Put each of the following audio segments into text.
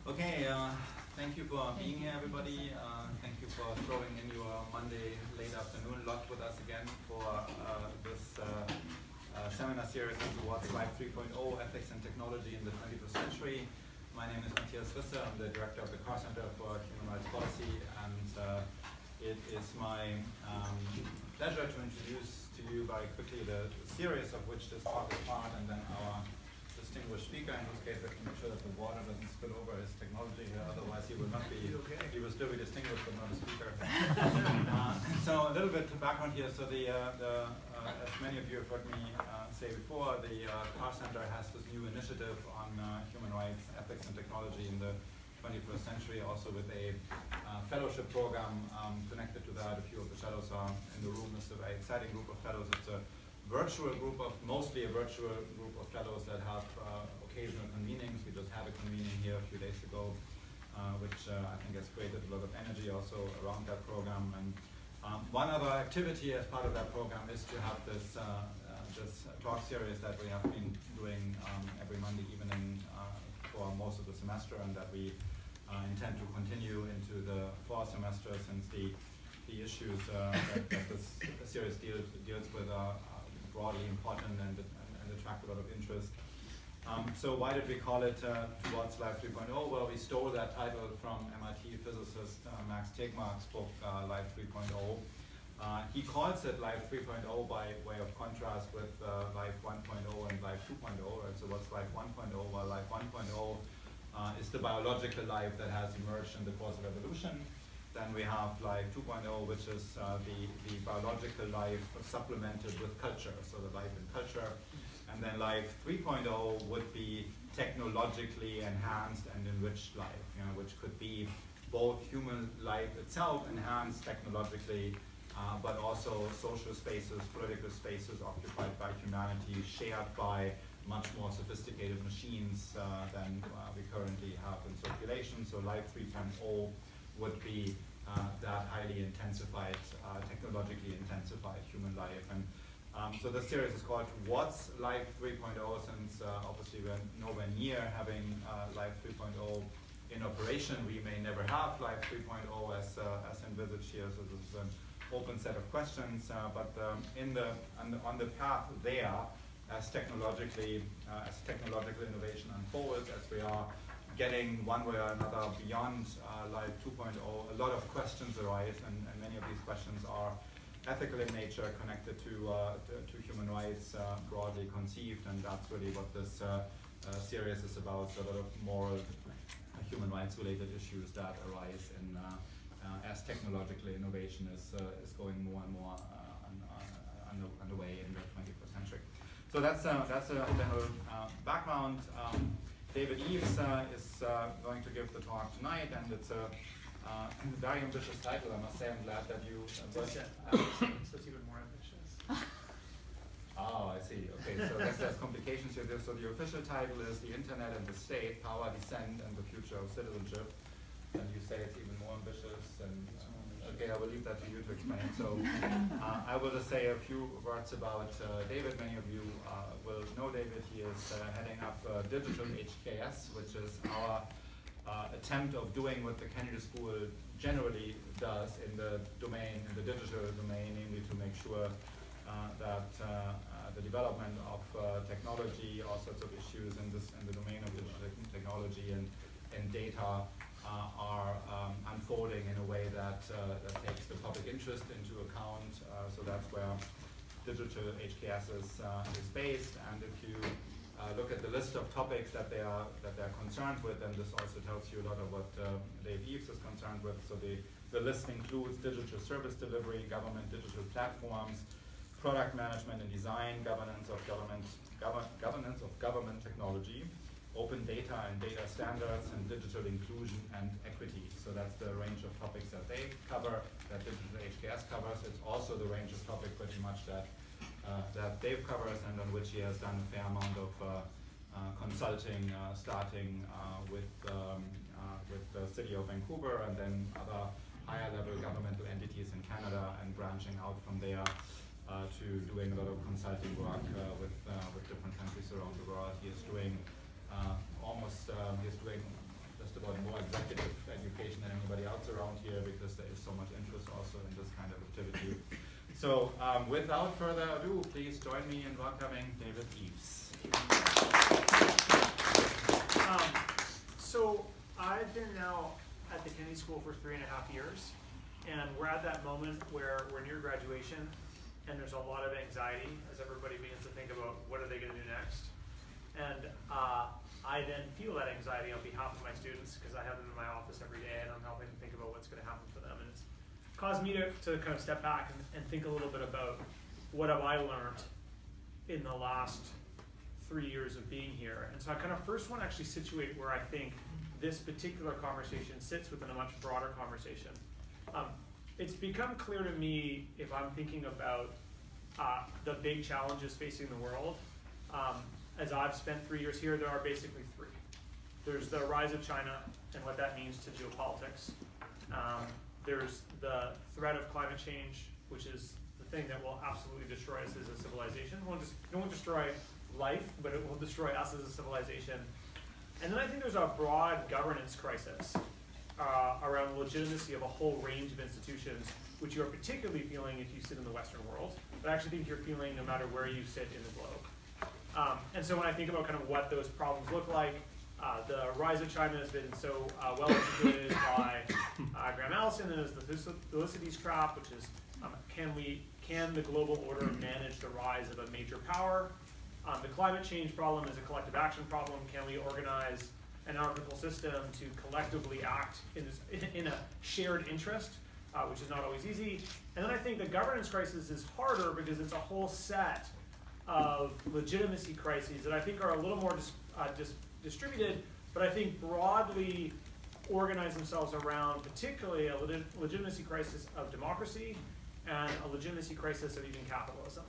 Okay, thank you for being here, everybody. Thank you for throwing in your Monday late afternoon lot with us again for this seminar series towards Life 3.0, Ethics and Technology in the 21st Century. My name is Mathias Risse. I'm the director of the Carr-Ryan Center for Human Rights Policy, and it is my pleasure to introduce to you very quickly the series of which this talk is part, and then our distinguished speaker, in this case I can make sure that the water doesn't spill over his technology here, otherwise he will not be, he will still be distinguished but not a speaker. So a little bit of background here. So as many of you have heard me say before, the Carr Center has this new initiative on human rights, ethics and technology in the 21st century, also with a fellowship program connected to that. A few of the fellows are in the room. It's a very exciting group of fellows. It's a mostly a virtual group of fellows that have occasional convenings. We just had a convening here a few days ago, which I think has created a lot of energy also around that program. And one other activity as part of that program is to have this talk series that we have been doing every Monday evening for most of the semester, and that we intend to continue into the fall semester, since the issues that this series deals with are broadly important and attract a lot of interest. So why did we call it Towards Life 3.0? Well, we stole that title from MIT physicist Max Tegmark's book, Life 3.0. He calls it Life 3.0 by way of contrast with Life 1.0 and Life 2.0. Right? So what's Life 1.0? Well, Life 1.0 is the biological life that has emerged in the course of evolution. Then we have Life 2.0, which is the biological life supplemented with culture, so the life in culture. And then Life 3.0 would be technologically enhanced and enriched life, which could be both human life itself enhanced technologically, but also social spaces, political spaces occupied by humanity, shared by much more sophisticated machines than we currently have in circulation. So Life 3.0 would be that highly intensified, technologically intensified human life. And so this series is called What's Life 3.0, since obviously we're nowhere near having Life 3.0 in operation. We may never have Life 3.0 as envisaged here, so this is an open set of questions, but on the path there, as technological innovation unfolds, as we are getting one way or another beyond Life 2.0, a lot of questions arise, and many of these questions are ethical in nature, connected to human rights, broadly conceived, and that's really what this series is about. So a lot of moral, human rights related issues that arise in as technological innovation is going more and more underway in the 21st century. So that's a general background. David Eaves is going to give the talk tonight, and it's a very ambitious title, I must say. I'm glad that you... Dissent. So it's even more ambitious. Oh, I see. Okay, so there's complications here. So the official title is The Internet and the State, Power, Dissent, and the Future of Citizenship. And you say it's even more ambitious. And okay, I will leave that to you to explain. So I will just say a few words about David. Many of you will know David. He is heading up Digital HKS, which is our attempt of doing what the Kennedy School generally does in the digital domain, namely to make sure that the development of technology, all sorts of issues in the domain of digital technology and data are unfolding in a way that takes the public interest into account. So that's where Digital HKS is based. And if you look at the list of topics that they're concerned with, and this also tells you a lot of what Dave Eaves is concerned with. So the list includes digital service delivery, government digital platforms, product management and design, governance of government technology, open data and data standards, and digital inclusion and equity. So that's the range of topics that they cover, that Digital HKS covers. It's also the range of topics pretty much that Dave covers, and on which he has done a fair amount of consulting, starting with the City of Vancouver, and then other higher level governmental entities in Canada, and branching out from there to doing a lot of consulting work with different countries around the world. He is doing he's doing just about because there is so much interest also in this kind of activity. So without further ado, please join me in welcoming David Eaves. So I've been now at the Kennedy School for 3.5 years, and we're at that moment where we're near graduation, and there's a lot of anxiety as everybody begins to think about what are they going to do next. And I then feel that anxiety on behalf of my students because I have them in my office every day, and I'm helping them think about what's going to happen for them. And it's caused me to kind of step back and think a little bit about what have I learned in the last 3 years of being here. And so I kind of first want to actually situate where I think this particular conversation sits within a much broader conversation. It's become clear to me, if I'm thinking about the big challenges facing the world, as I've spent 3 years here, there are basically three. There's the rise of China and what that means to geopolitics. There's the threat of climate change, which is the thing that will absolutely destroy us as a civilization. It won't destroy life, but it will destroy us as a civilization. And then I think there's a broad governance crisis around the legitimacy of a whole range of institutions, which you are particularly feeling if you sit in the Western world, but I actually think you're feeling no matter where you sit in the globe. And so when I think about kind of what those problems look like, the rise of China has been so well articulated by Graham Allison as the Thucydides trap, which is can the global order manage the rise of a major power? The climate change problem is a collective action problem. Can we organize an anarchical system to collectively act in a shared interest, which is not always easy? And then I think the governance crisis is harder because it's a whole set of legitimacy crises that I think are a little more distributed, but I think broadly organize themselves around particularly a legitimacy crisis of democracy and a legitimacy crisis of even capitalism.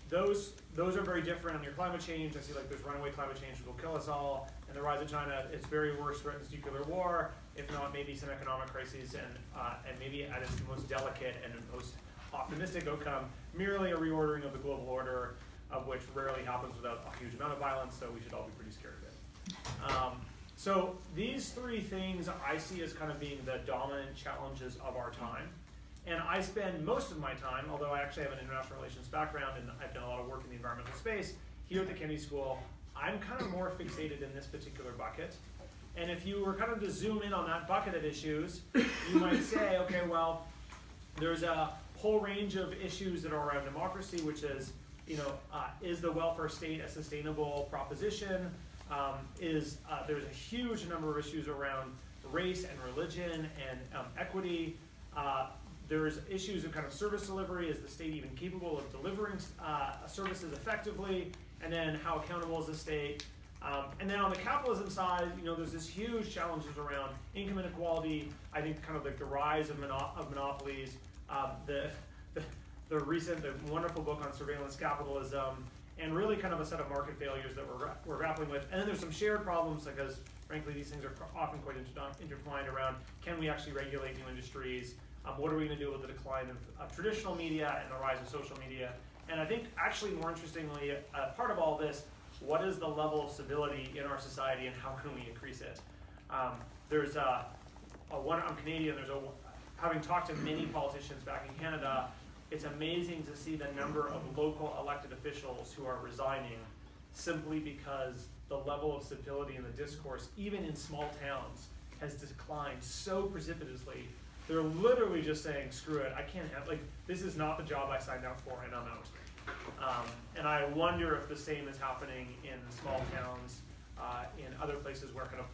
Those are very different on your climate change. I see like there's runaway climate change which will kill us all, and the rise of China, its very worst threatens nuclear war, if not maybe some economic crises, and maybe at its most delicate and most optimistic outcome, merely a reordering of the global order, of which rarely happens without a huge amount of violence, so we should all be pretty scared of it. So these three things I see as kind of being the dominant challenges of our time. And I spend most of my time, although I actually have an international relations background and I've done a lot of work in the environmental space, here at the Kennedy School, I'm kind of more fixated in this particular bucket. And if you were kind of to zoom in on that bucket of issues, you might say, okay, well, there's a whole range of issues that are around democracy, which is, is the welfare state a sustainable proposition? There's a huge number of issues around race and religion and equity. There's issues of kind of service delivery. Is the state even capable of delivering services effectively? And then how accountable is the state? And then on the capitalism side, there's this huge challenges around income inequality. I think kind of like the rise of monopolies, the wonderful book on surveillance capitalism, and really kind of a set of market failures that we're grappling with. And then there's some shared problems because, frankly, these things are often quite intertwined around, can we actually regulate new industries? What are we going to do with the decline of traditional media and the rise of social media? And I think actually more interestingly, part of all this, what is the level of civility in our society and how can we increase it? I'm Canadian, having talked to many politicians back in Canada, it's amazing to see the number of local elected officials who are resigning simply because the level of civility in the discourse, even in small towns, has declined so precipitously. They're literally just saying, screw it, I can't have, this is not the job I signed up for and I'm out. And I wonder if the same is happening in small towns, in other places where kind of,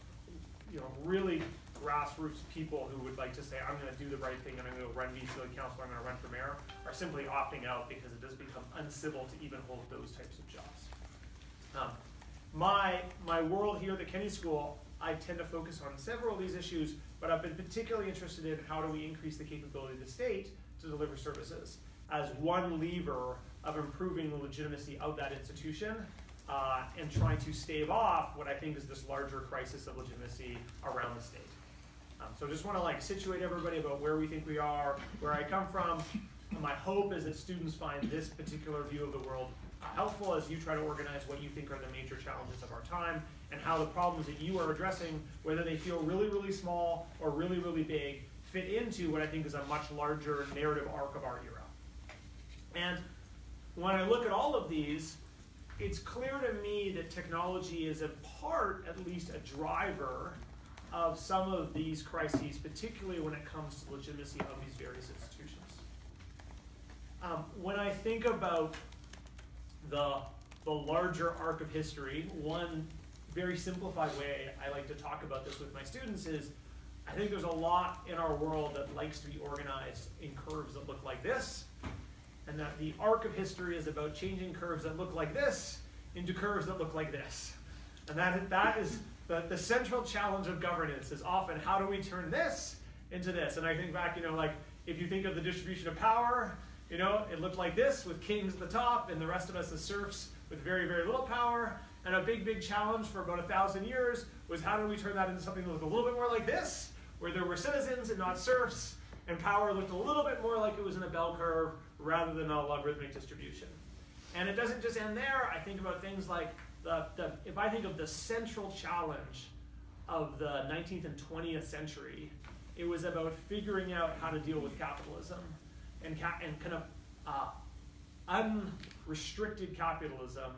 really grassroots people who would like to say, I'm going to do the right thing, I'm going to run city council, I'm going to run for mayor, are simply opting out because it does become uncivil to even hold those types of jobs. My world here at the Kennedy School, I tend to focus on several of these issues, but I've been particularly interested in how do we increase the capability of the state to deliver services as one lever of improving the legitimacy of that institution and trying to stave off what I think is this larger crisis of legitimacy around the state. So I just want to situate everybody about where we think we are, where I come from. My hope is that students find this particular view of the world helpful as you try to organize what you think are the major challenges of our time, and how the problems that you are addressing, whether they feel really, really small or really, really big, fit into what I think is a much larger narrative arc of our era. And when I look at all of these, it's clear to me that technology is a part, at least a driver, of some of these crises, particularly when it comes to legitimacy of these various institutions. When I think about the larger arc of history, one very simplified way I like to talk about this with my students is, I think there's a lot in our world that likes to be organized in curves that look like this, and that the arc of history is about changing curves that look like this into curves that look like this. And that is the central challenge of governance, is often how do we turn this into this? And I think back, like if you think of the distribution of power, it looked like this with kings at the top and the rest of us as serfs with very, very little power. And a big, big challenge for about 1,000 years was how do we turn that into something that looked a little bit more like this, where there were citizens and not serfs, and power looked a little bit more like it was in a bell curve rather than a logarithmic distribution. And it doesn't just end there. I think about things like, if I think of the central challenge of the 19th and 20th century, it was about figuring out how to deal with capitalism and kind of unrestricted capitalism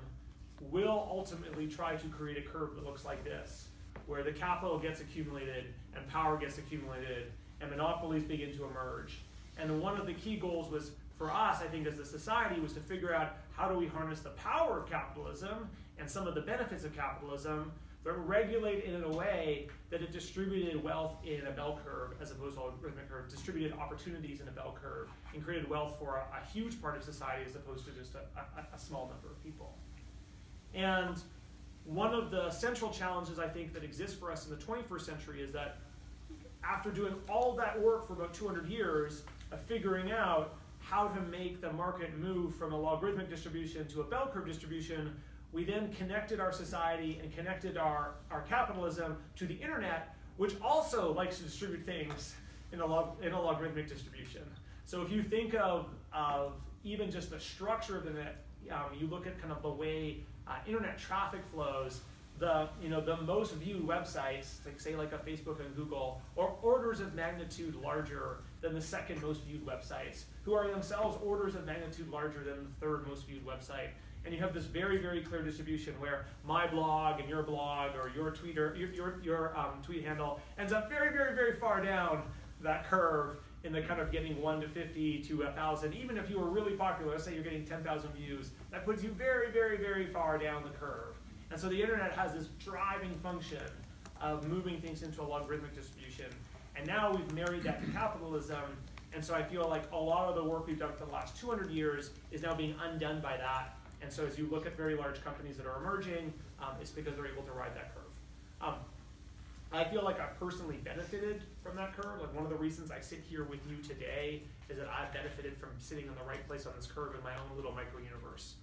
will ultimately try to create a curve that looks like this, where the capital gets accumulated and power gets accumulated and monopolies begin to emerge. And one of the key goals was, for us, I think as a society, was to figure out how do we harness the power of capitalism and some of the benefits of capitalism, but regulate it in a way that it distributed wealth in a bell curve as opposed to a logarithmic curve, distributed opportunities in a bell curve, and created wealth for a huge part of society as opposed to just a small number of people. And one of the central challenges I think that exists for us in the 21st century is that after doing all that work for about 200 years of figuring out how to make the market move from a logarithmic distribution to a bell curve distribution, we then connected our society and connected our capitalism to the internet, which also likes to distribute things in a logarithmic distribution. So if you think of even just the structure of the net, you look at kind of the way internet traffic flows, the most viewed websites, like a Facebook and Google, are orders of magnitude larger than the second most viewed websites, who are themselves orders of magnitude larger than the third most viewed website. And you have this very, very clear distribution where my blog and your blog or your tweet handle ends up very, very, very far down that curve in the kind of getting 1 to 50 to 1,000. Even if you were really popular, let's say you're getting 10,000 views, that puts you very, very, very far down the curve. And so the internet has this driving function of moving things into a logarithmic distribution. And now we've married that to capitalism. And so I feel like a lot of the work we've done for the last 200 years is now being undone by that. And so as you look at very large companies that are emerging, it's because they're able to ride that curve. I feel like I've personally benefited from that curve. Like one of the reasons I sit here with you today is that I've benefited from sitting in the right place on this curve in my own little micro-universe.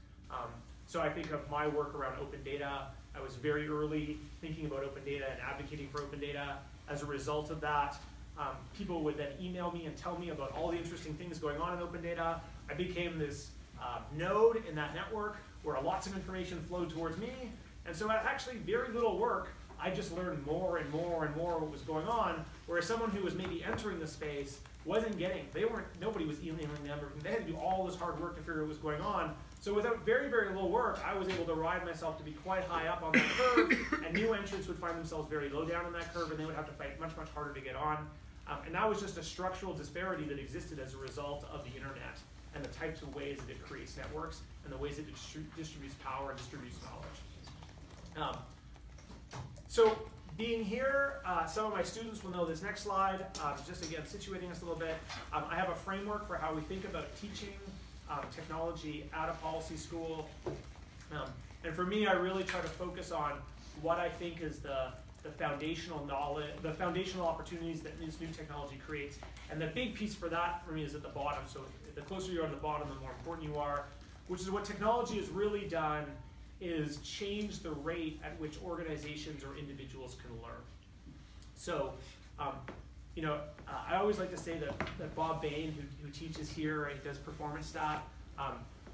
So I think of my work around open data. I was very early thinking about open data and advocating for open data. As a result of that, people would then email me and tell me about all the interesting things going on in open data. I became this node in that network where lots of information flowed towards me. And so actually very little work, I just learned more and more and more what was going on, whereas someone who was maybe entering the space wasn't getting, nobody was emailing them, or they had to do all this hard work to figure out what was going on. So without very, very little work, I was able to ride myself to be quite high up on that curve, and new entrants would find themselves very low down on that curve, and they would have to fight much, much harder to get on. And that was just a structural disparity that existed as a result of the internet and the types of ways that it creates networks and the ways it distributes power and distributes knowledge. So being here, some of my students will know this next slide. Just again, situating us a little bit. I have a framework for how we think about teaching technology at a policy school. And for me, I really try to focus on what I think is the foundational knowledge, the foundational opportunities that this new technology creates. And the big piece for that for me is at the bottom. So the closer you are to the bottom, the more important you are, which is what technology has really done is change the rate at which organizations or individuals can learn. So, I always like to say that Bob Bain, who teaches here and does performance stat,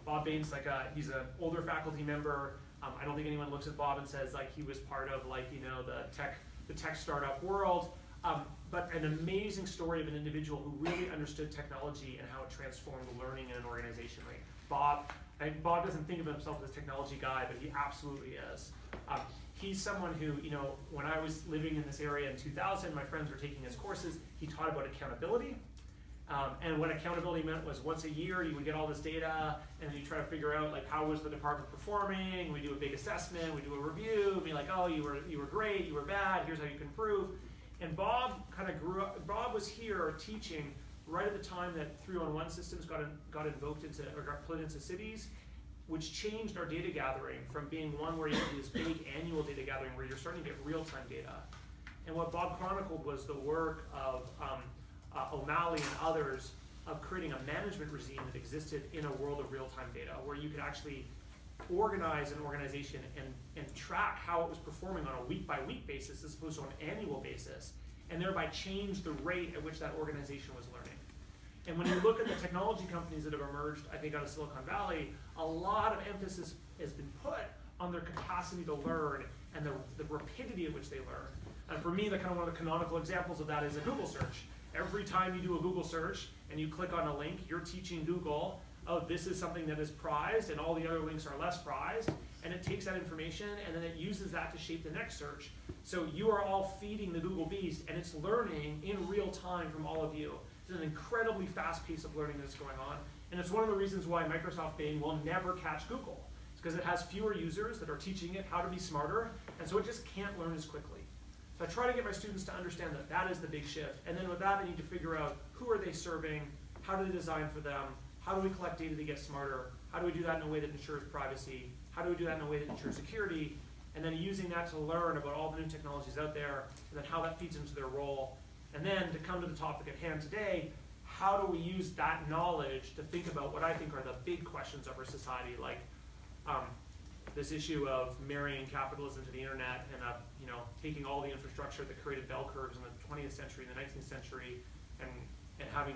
Bob Bain's he's an older faculty member. I don't think anyone looks at Bob and says like he was part of the tech startup world. But an amazing story of an individual who really understood technology and how it transformed learning in an organization. Like Bob doesn't think of himself as a technology guy, but he absolutely is. He's someone who, when I was living in this area in 2000, my friends were taking his courses. He taught about accountability. And what accountability meant was once a year you would get all this data and then you try to figure out like how was the department performing. We do a big assessment, we do a review, be like, oh, you were great, you were bad, here's how you can improve. And Bob kind of grew up. Bob was here teaching right at the time that 3-on-1 systems got invoked into or got put into cities, which changed our data gathering from being one where you do this big annual data gathering where you're starting to get real-time data. And what Bob chronicled was the work of O'Malley and others of creating a management regime that existed in a world of real-time data, where you could actually organize an organization and track how it was performing on a week-by-week basis as opposed to an annual basis, and thereby change the rate at which that organization was learning. And when you look at the technology companies that have emerged, I think out of Silicon Valley, a lot of emphasis has been put on their capacity to learn and the rapidity at which they learn. And for me, one of the canonical examples of that is a Google search. Every time you do a Google search and you click on a link, you're teaching Google, oh, this is something that is prized and all the other links are less prized, and it takes that information and then it uses that to shape the next search. So you are all feeding the Google beast and it's learning in real time from all of you. It's an incredibly fast pace of learning that's going on, and it's one of the reasons why Microsoft Bing will never catch Google. It's because it has fewer users that are teaching it how to be smarter, and so it just can't learn as quickly. So I try to get my students to understand that that is the big shift, and then with that they need to figure out who are they serving, how do they design for them, how do we collect data to get smarter, how do we do that in a way that ensures privacy, how do we do that in a way that ensures security, and then using that to learn about all the new technologies out there, and then how that feeds into their role. And then to come to the topic at hand today, how do we use that knowledge to think about what I think are the big questions of our society, like this issue of marrying capitalism to the internet and taking all the infrastructure that created bell curves in the 20th century and the 19th century and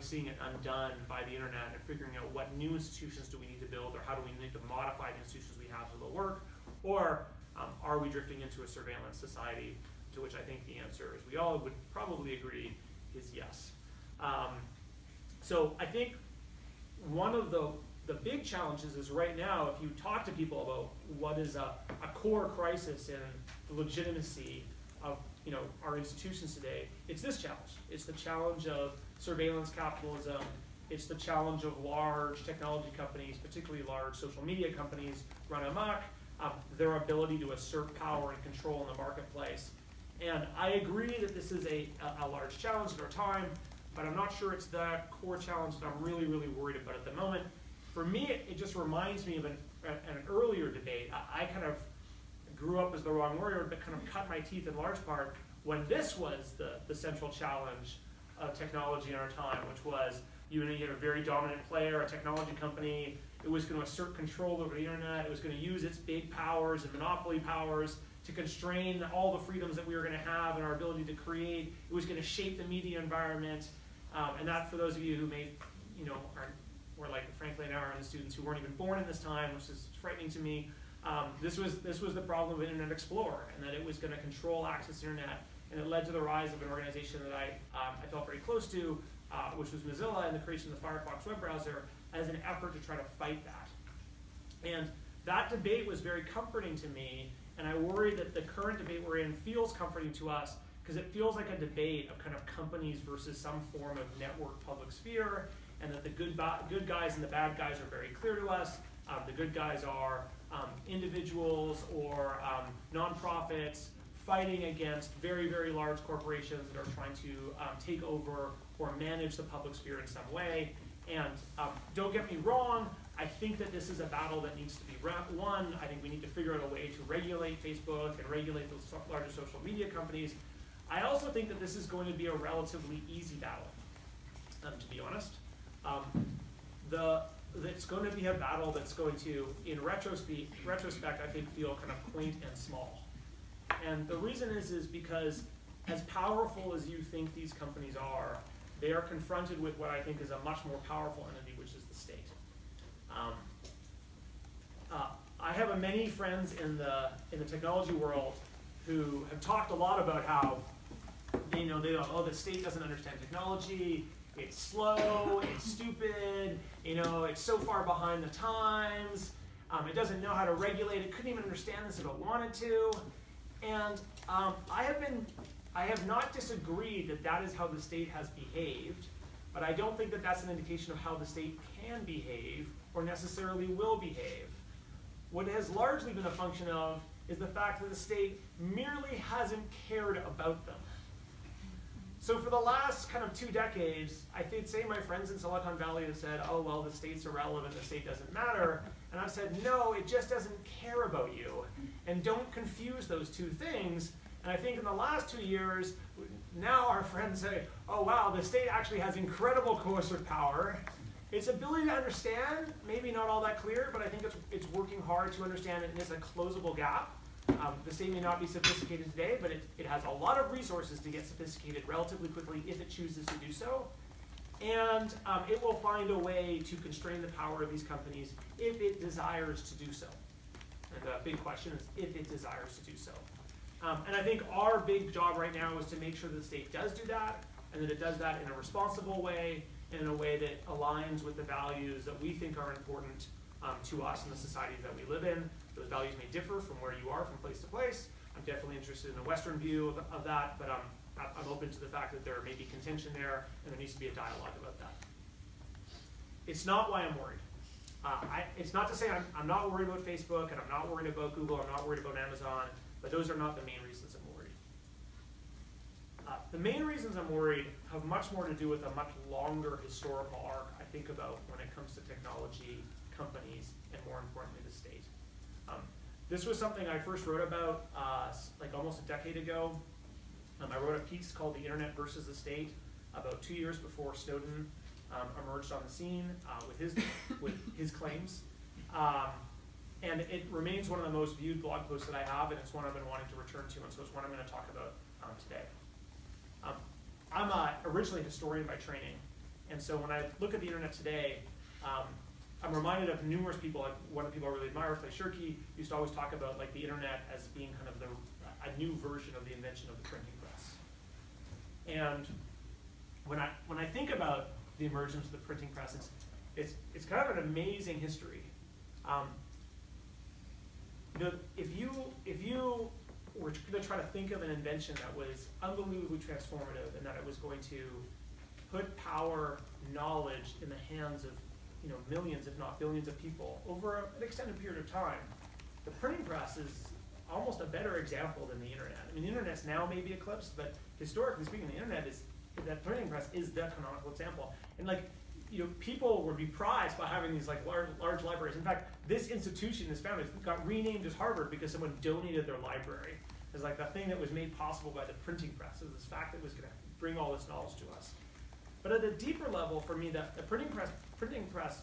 seeing it undone by the internet and figuring out what new institutions do we need to build, or how do we need to modify the institutions we have so they'll work, or are we drifting into a surveillance society, to which I think the answer, as we all would probably agree, is yes. So I think one of the big challenges is right now, if you talk to people about what is a core crisis in the legitimacy of our institutions today, it's this challenge. It's the challenge of surveillance capitalism. It's the challenge of large technology companies, particularly large social media companies, run amok, their ability to assert power and control in the marketplace. And I agree that this is a large challenge in our time, but I'm not sure it's the core challenge that I'm really, really worried about at the moment. For me, it just reminds me of an earlier debate. I kind of grew up as the wrong word, but kind of cut my teeth in large part when this was the central challenge of technology in our time, which was you had a very dominant player, a technology company. It was going to assert control over the internet. It was going to use its big powers and monopoly powers to constrain all the freedoms that we were going to have and our ability to create. It was going to shape the media environment. And that, for those of you who may, were like Frank Lane and the students who weren't even born in this time, which is frightening to me, this was the problem of Internet Explorer, and that it was going to control access to internet. And it led to the rise of an organization that I felt very close to, which was Mozilla, and the creation of the Firefox web browser as an effort to try to fight that. And that debate was very comforting to me, and I worry that the current debate we're in feels comforting to us because it feels like a debate of kind of companies versus some form of network public sphere, and that the good guys and the bad guys are very clear to us. The good guys are individuals or nonprofits fighting against very, very large corporations that are trying to take over or manage the public sphere in some way. And don't get me wrong, I think that this is a battle that needs to be won. I think we need to figure out a way to regulate Facebook and regulate those larger social media companies. I also think that this is going to be a relatively easy battle, to be honest. It's going to be a battle that's going to, in retrospect, I think feel kind of quaint and small. And the reason is because as powerful as you think these companies are, they are confronted with what I think is a much more powerful entity, which is the state. I have many friends in the technology world who have talked a lot about how they go, oh, the state doesn't understand technology, it's slow, it's stupid, it's so far behind the times, it doesn't know how to regulate, it couldn't even understand this if it wanted to. And I have not disagreed that that is how the state has behaved, but I don't think that that's an indication of how the state can behave or necessarily will behave. What it has largely been a function of is the fact that the state merely hasn't cared about them. So for the last kind of 2 decades, I think, say my friends in Silicon Valley have said, oh, well, the state's irrelevant, the state doesn't matter. And I've said, no, it just doesn't care about you. And don't confuse those two things. And I think in the last 2 years, now our friends say, oh, wow, the state actually has incredible coercive power. Its ability to understand, maybe not all that clear, but I think it's working hard to understand it, and it's a closable gap. The state may not be sophisticated today, but it has a lot of resources to get sophisticated relatively quickly if it chooses to do so. And it will find a way to constrain the power of these companies if it desires to do so. And the big question is if it desires to do so. And I think our big job right now is to make sure that the state does do that, and that it does that in a responsible way, and in a way that aligns with the values that we think are important to us in the societies that we live in. Those values may differ from where you are, from place to place. I'm definitely interested in a Western view of that, but I'm open to the fact that there may be contention there, and there needs to be a dialogue about that. It's not why I'm worried. It's not to say I'm not worried about Facebook, and I'm not worried about Google, I'm not worried about Amazon, but those are not the main reasons I'm worried. The main reasons I'm worried have much more to do with a much longer historical arc I think about when it comes to technology, companies, and more importantly, the state. This was something I first wrote about like almost a decade ago. I wrote a piece called The Internet versus the State about 2 years before Snowden emerged on the scene with his claims. And it remains one of the most viewed blog posts that I have, and it's one I've been wanting to return to, and so it's one I'm going to talk about today. I'm originally a historian by training, and so when I look at the internet today, I'm reminded of numerous people. Like one of the people I really admire, Clay Shirky, used to always talk about like the internet as being kind of a new version of the invention of the printing press. And when I think about the emergence of the printing press, it's kind of an amazing history. If you were going to try to think of an invention that was unbelievably transformative and that it was going to put power, knowledge in the hands of millions, if not billions of people over an extended period of time, the printing press is almost a better example than the internet. I mean, the internet's now maybe eclipsed, but historically speaking, the internet that printing press is the canonical example. And people would be prized by having these large libraries. In fact, this institution is founded, got renamed as Harvard because someone donated their library as like the thing that was made possible by the printing press, as this fact that was going to bring all this knowledge to us. But at a deeper level, for me, the printing press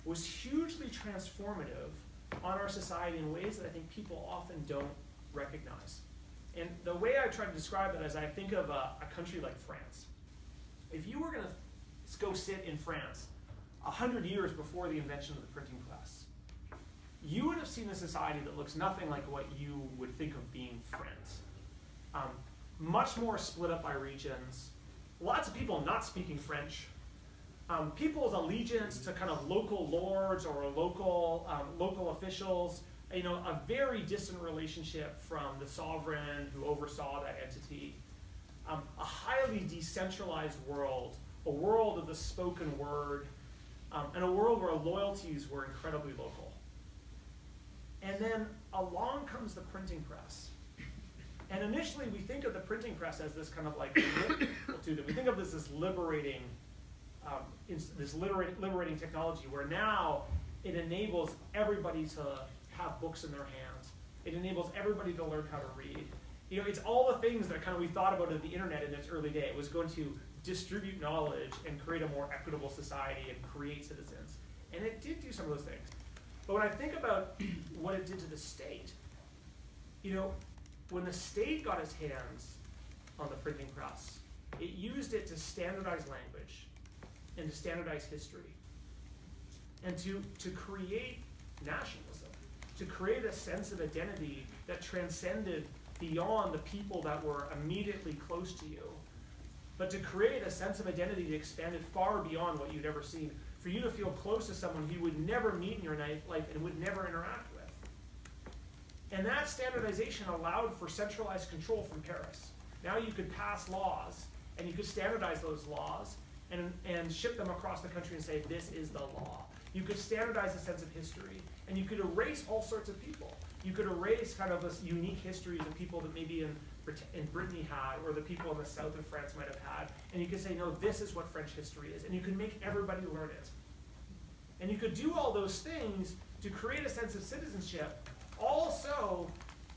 was hugely transformative on our society in ways that I think people often don't recognize. And the way I try to describe that is I think of a country like France. If you were going to go sit in France 100 years before the invention of the printing press, you would have seen a society that looks nothing like what you would think of being France. Much more split up by regions, lots of people not speaking French, people's allegiance to kind of local lords or local officials, a very distant relationship from the sovereign who oversaw that entity, a highly decentralized world, a world of the spoken word, and a world where loyalties were incredibly local. And then along comes the printing press. And initially we think of the printing press as this kind of like, we think of this as liberating technology where now it enables everybody to have books in their hands. It enables everybody to learn how to read. It's all the things that kind of we thought about of the internet in its early day. It was going to distribute knowledge and create a more equitable society and create citizens. And it did do some of those things. But when I think about what it did to the state, when the state got its hands on the printing press, it used it to standardize language and to standardize history and to create nationalism. to create a sense of identity that transcended beyond the people that were immediately close to you, but to create a sense of identity that expanded far beyond what you'd ever seen, for you to feel close to someone you would never meet in your life and would never interact with. And that standardization allowed for centralized control from Paris. Now you could pass laws, and you could standardize those laws, and ship them across the country and say, this is the law. You could standardize a sense of history, and you could erase all sorts of people. You could erase kind of this unique histories of people that maybe in Brittany had, or the people in the south of France might have had, and you could say, no, this is what French history is, and you could make everybody learn it. And you could do all those things to create a sense of citizenship, also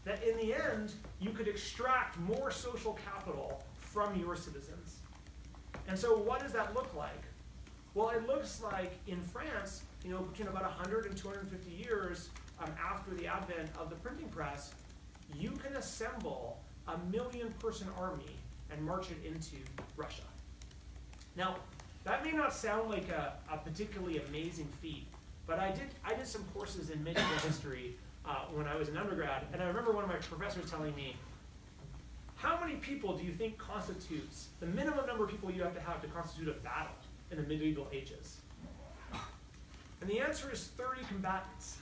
that in the end, you could extract more social capital from your citizens. And so what does that look like? Well, it looks like in France, between about 100 and 250 years after the advent of the printing press, you can assemble a 1 million-person army and march it into Russia. Now, that may not sound like a particularly amazing feat, but I did some courses in medieval history when I was an undergrad, and I remember one of my professors telling me, how many people do you think constitutes the minimum number of people you have to constitute a battle in the medieval ages? And the answer is 30 combatants.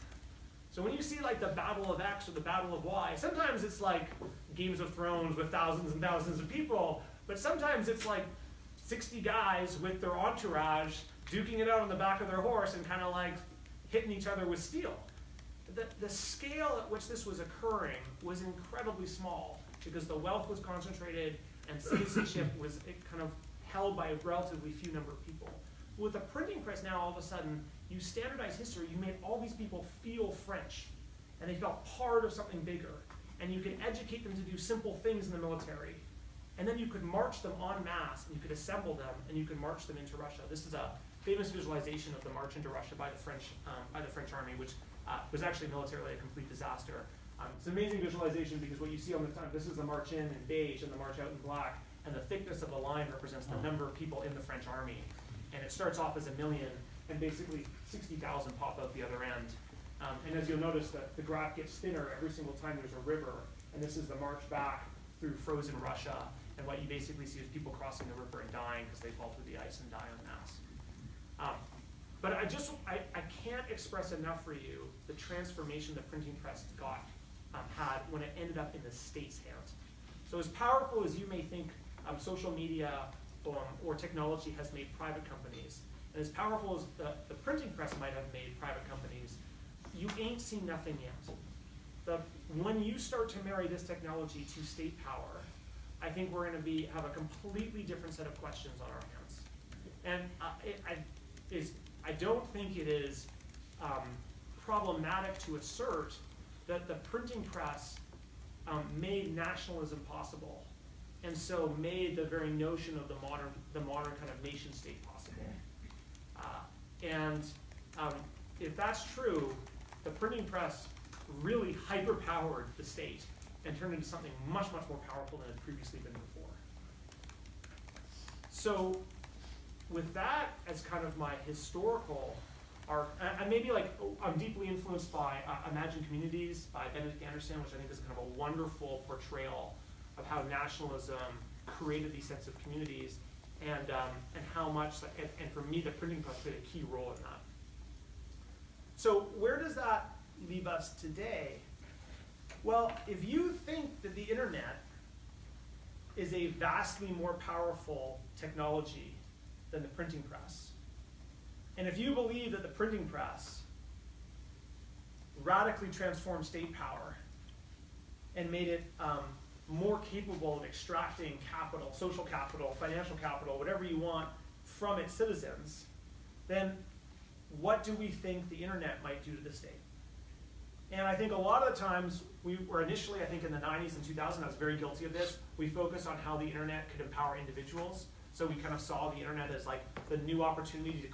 So when you see like the Battle of X or the Battle of Y, sometimes it's like Games of Thrones with thousands and thousands of people, but sometimes it's like 60 guys with their entourage duking it out on the back of their horse and kind of like hitting each other with steel. The scale at which this was occurring was incredibly small because the wealth was concentrated and citizenship was kind of held by a relatively few number of people. With the printing press now, all of a sudden, you standardized history, you made all these people feel French, and they felt part of something bigger. And you could educate them to do simple things in the military. And then you could march them en masse, and you could assemble them, and you could march them into Russia. This is a famous visualization of the march into Russia by the French army, which was actually militarily a complete disaster. It's an amazing visualization because what you see on the time, this is the march in beige and the march out in black, and the thickness of the line represents the number of people in the French army. And it starts off as 1 million, and basically 60,000 pop out the other end. And as you'll notice, the graph gets thinner every single time there's a river, and this is the march back through frozen Russia, and what you basically see is people crossing the river and dying because they fall through the ice and die en masse. But I can't express enough for you the transformation the printing press had when it ended up in the state's hands. So as powerful as you may think social media or technology has made private companies, and as powerful as the printing press might have made private companies, you ain't seen nothing yet. When you start to marry this technology to state power, I think we're going to have a completely different set of questions on our hands. And I don't think it is problematic to assert that the printing press made nationalism possible, and so made the very notion of the modern kind of nation state possible. If that's true, the printing press really hyper-powered the state and turned into something much, much more powerful than it had previously been before. So with that as kind of my historical arc, and maybe I'm deeply influenced by Imagine Communities by Benedict Anderson, which I think is kind of a wonderful portrayal of how nationalism created these sets of communities, and how much, and for me, the printing press played a key role in that. So where does that leave us today? Well, if you think that the internet is a vastly more powerful technology than the printing press, and if you believe that the printing press radically transformed state power and made it more capable of extracting capital, social capital, financial capital, whatever you want, from its citizens, then what do we think the internet might do to the state? And I think a lot of the times, we were initially, I think in the 90s and 2000s, I was very guilty of this, we focused on how the internet could empower individuals. So we kind of saw the internet as like the new opportunity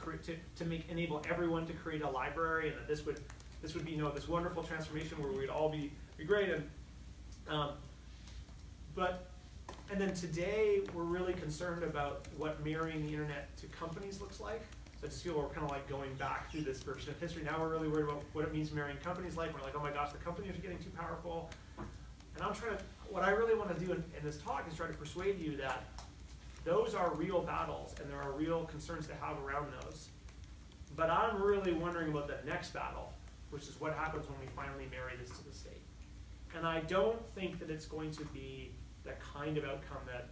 to enable everyone to create a library, and that this would be this wonderful transformation where we'd all be great. And then today we're really concerned about what marrying the internet to companies looks like. I just feel we're kind of like going back through this version of history. Now we're really worried about what it means to marrying companies like. We're like, oh my gosh, the companies are getting too powerful. And what I really want to do in this talk is try to persuade you that those are real battles and there are real concerns to have around those. But I'm really wondering about the next battle, which is what happens when we finally marry this to the state. And I don't think that it's going to be the kind of outcome that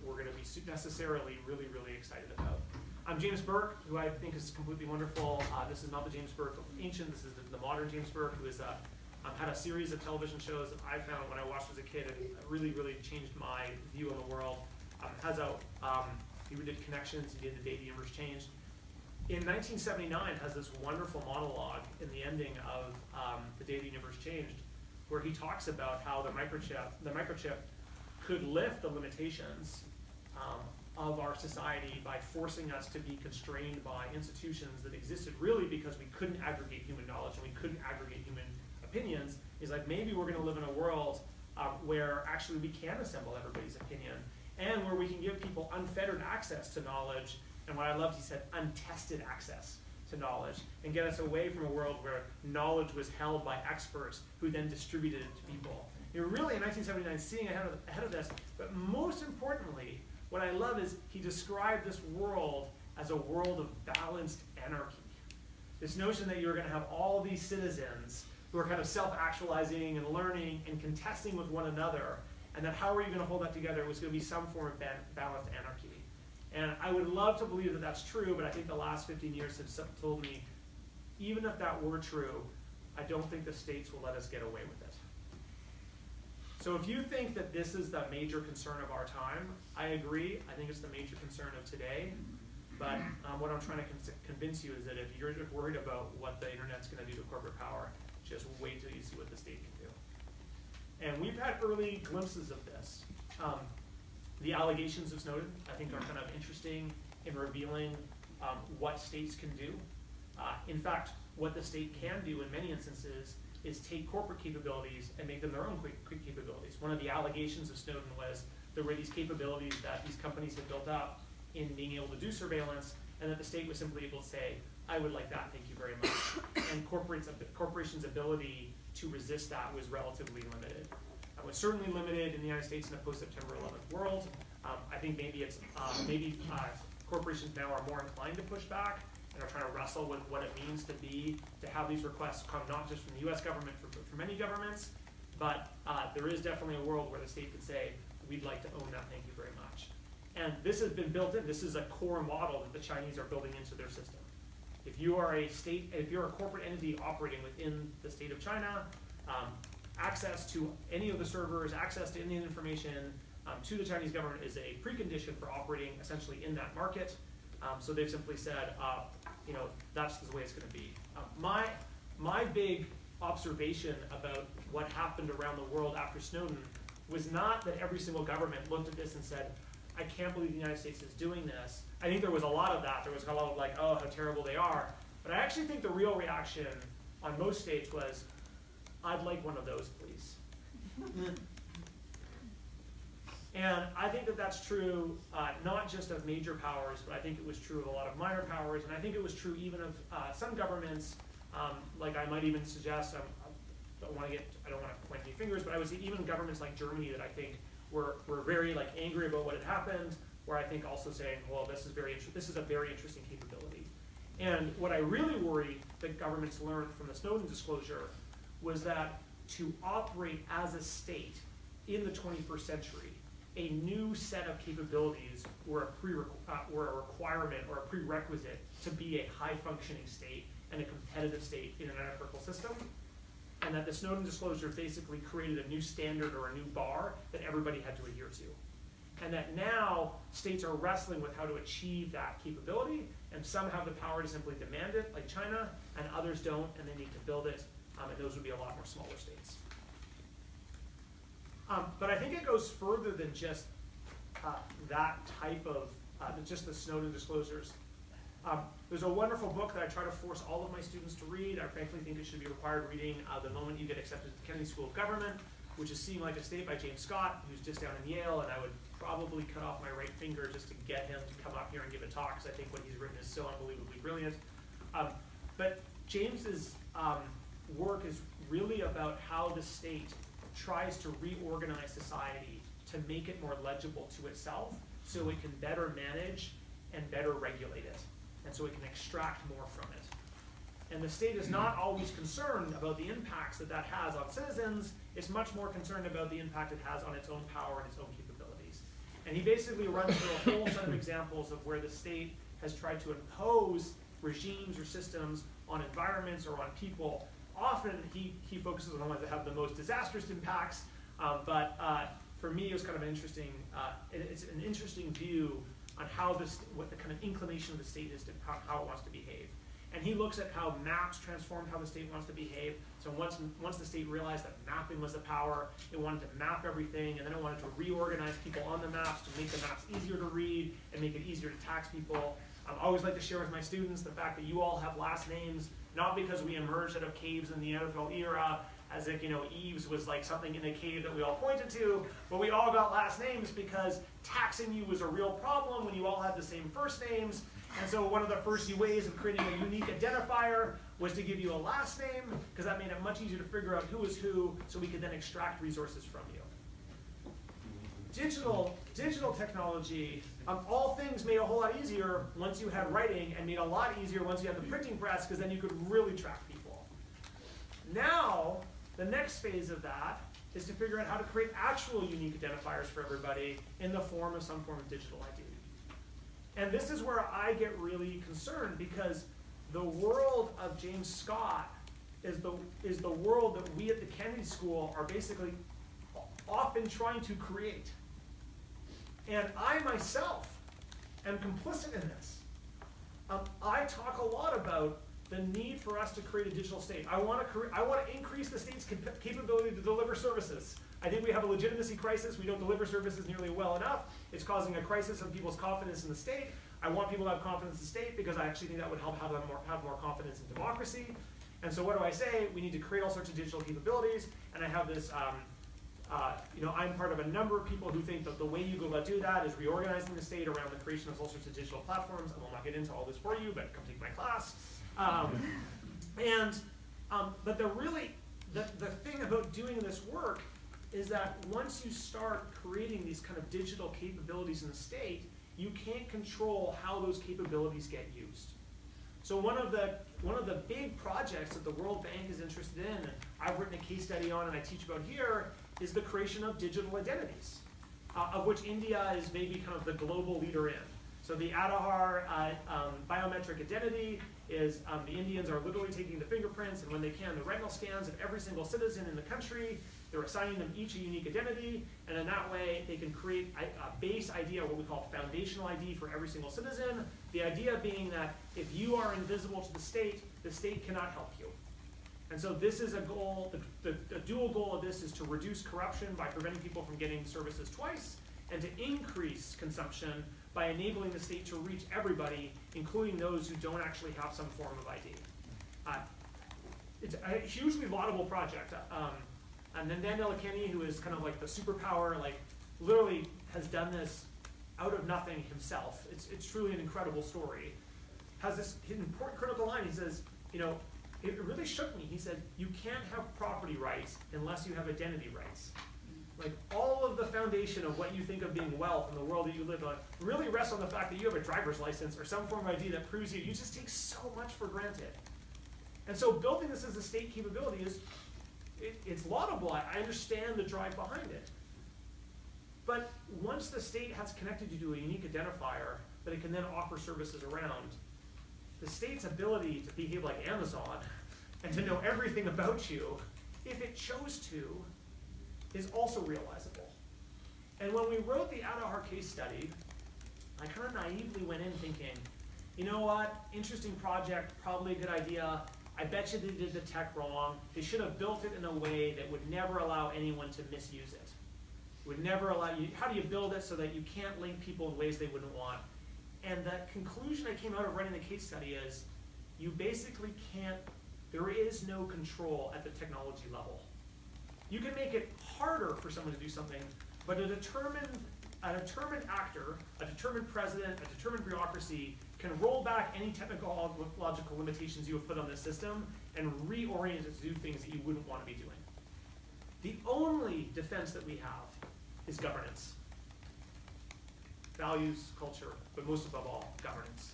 we're going to be necessarily really, really excited about. I'm James Burke, who I think is completely wonderful. This is not the James Burke of ancient, this is the modern James Burke, who has had a series of television shows that I found when I watched as a kid and really, really changed my view on the world. He did Connections, he did The Day the Universe Changed. In 1979 has this wonderful monologue in the ending of The Day the Universe Changed, where he talks about how the microchip could lift the limitations of our society by forcing us to be constrained by institutions that existed really because we couldn't aggregate human knowledge and we couldn't aggregate human opinions. Is like, maybe we're going to live in a world where actually we can assemble everybody's opinion and where we can give people unfettered access to knowledge, and what I loved, he said, untested access to knowledge, and get us away from a world where knowledge was held by experts who then distributed it to people. You're really, in 1979, seeing ahead of this, but most importantly, what I love is he described this world as a world of balanced anarchy. This notion that you're going to have all these citizens who are kind of self-actualizing and learning and contesting with one another, and that how are you going to hold that together was going to be some form of balanced anarchy. And I would love to believe that that's true, but I think the last 15 years have told me, even if that were true, I don't think the states will let us get away with it. So if you think that this is the major concern of our time, I agree. I think it's the major concern of today. But what I'm trying to convince you is that if you're worried about what the internet's going to do to corporate power, just wait till you see what the state can do. And we've had early glimpses of this. The allegations of Snowden, I think, are kind of interesting in revealing what states can do. In fact, what the state can do in many instances is take corporate capabilities and make them their own quick capabilities. One of the allegations of Snowden was there were these capabilities that these companies had built up in being able to do surveillance, and that the state was simply able to say, I would like that, thank you very much. And corporations' ability to resist that was relatively limited. It was certainly limited in the United States in a post-September 11th world. I think maybe corporations now are more inclined to push back and are trying to wrestle with what it means to have these requests come not just from the US government, but from many governments. But there is definitely a world where the state could say, we'd like to own that, thank you very much. And this has been built in. This is a core model that the Chinese are building into their system. If you are a corporate entity operating within the state of China, access to any of the servers, access to any information to the Chinese government is a precondition for operating essentially in that market. So they've simply said, that's the way it's going to be. My big observation about what happened around the world after Snowden was not that every single government looked at this and said, I can't believe the United States is doing this. I think there was a lot of that. There was a lot of like, oh, how terrible they are. But I actually think the real reaction on most states was, I'd like one of those, please. And I think that that's true, not just of major powers, but I think it was true of a lot of minor powers, and I think it was true even of some governments. Like I might even suggest, I don't want to point any fingers, but I would say even governments like Germany that I think were very like angry about what had happened, where I think also saying, well, this is a very interesting capability. And what I really worry that governments learned from the Snowden disclosure was that to operate as a state in the 21st century, a new set of capabilities were a requirement or a prerequisite to be a high-functioning state and a competitive state in an anarchical system, and that the Snowden disclosure basically created a new standard or a new bar that everybody had to adhere to. And that now states are wrestling with how to achieve that capability, and some have the power to simply demand it, like China, and others don't, and they need to build it, and those would be a lot more smaller states. But I think it goes further than just that type of, just the Snowden disclosures. There's a wonderful book that I try to force all of my students to read. I frankly think it should be required reading the moment you get accepted to the Kennedy School of Government, which is Seeing Like a State by James Scott, who's just down in Yale, and I would probably cut off my right finger just to get him to come up here and give a talk, because I think what he's written is so unbelievably brilliant. But James's work is really about how the state tries to reorganize society to make it more legible to itself, so it can better manage and better regulate it, and so it can extract more from it. And the state is not always concerned about the impacts that that has on citizens. It's much more concerned about the impact it has on its own power and its own capabilities. And he basically runs through a whole set of examples of where the state has tried to impose regimes or systems on environments or on people. Often he focuses on the ones that have the most disastrous impacts, but for me it was kind of an interesting, it's an interesting view on how what the kind of inclination of the state is to how it wants to behave. And he looks at how maps transformed how the state wants to behave. So once the state realized that mapping was the power, it wanted to map everything, and then it wanted to reorganize people on the maps to make the maps easier to read and make it easier to tax people. I always like to share with my students the fact that you all have last names, not because we emerged out of caves in the Neanderthal era, as if, Eaves was like something in a cave that we all pointed to, but we all got last names because taxing you was a real problem when you all had the same first names. And so one of the first ways of creating a unique identifier was to give you a last name, because that made it much easier to figure out who was who, so we could then extract resources from you. Digital technology, all things made a whole lot easier once you had writing, and made a lot easier once you had the printing press, because then you could really track people. Now, the next phase of that is to figure out how to create actual unique identifiers for everybody in the form of some form of digital ID. And this is where I get really concerned, because the world of James Scott is the world that we at the Kennedy School are basically often trying to create. And I myself am complicit in this. I talk a lot about the need for us to create a digital state. I want to increase the state's capability to deliver services. I think we have a legitimacy crisis. We don't deliver services nearly well enough. It's causing a crisis of people's confidence in the state. I want people to have confidence in the state because I actually think that would help have more confidence in democracy. And so what do I say? We need to create all sorts of digital capabilities. And I have this, I'm part of a number of people who think that the way you go about do that is reorganizing the state around the creation of all sorts of digital platforms. I will not get into all this for you, but come take my class. But the thing about doing this work is that once you start creating these kind of digital capabilities in the state, you can't control how those capabilities get used. So one of the big projects that the World Bank is interested in, and I've written a case study on and I teach about here, is the creation of digital identities, of which India is maybe kind of the global leader in. So the Aadhaar biometric identity is the Indians are literally taking the fingerprints and when they can, the retinal scans of every single citizen in the country. They're assigning them each a unique identity, and in that way they can create a base ID, or what we call foundational ID for every single citizen. The idea being that if you are invisible to the state cannot help you. And so this is a goal, the dual goal of this is to reduce corruption by preventing people from getting services twice, and to increase consumption by enabling the state to reach everybody, including those who don't actually have some form of ID. It's a hugely laudable project. And then Daniel Kenny, who is kind of like the superpower, like literally has done this out of nothing himself. It's truly an incredible story. Has this important critical line. He says, it really shook me. He said, you can't have property rights unless you have identity rights. Like all of the foundation of what you think of being wealth in the world that you live on really rests on the fact that you have a driver's license or some form of ID that proves you just take so much for granted. And so building this as a state capability it's laudable. I understand the drive behind it. But once the state has connected you to a unique identifier that it can then offer services around, the state's ability to behave like Amazon and to know everything about you, if it chose to, is also realizable. And when we wrote the Aadhaar case study, I kind of naively went in thinking, you know what, interesting project, probably a good idea. I bet you they did the tech wrong. They should have built it in a way that would never allow anyone to misuse it. Would never allow you, how do you build it so that you can't link people in ways they wouldn't want? And the conclusion I came out of writing the case study is, you basically can't, there is no control at the technology level. You can make it harder for someone to do something, but to determine a determined actor, a determined president, a determined bureaucracy can roll back any technological limitations you have put on this system and reorient it to do things that you wouldn't want to be doing. The only defense that we have is governance. Values, culture, but most above all, governance.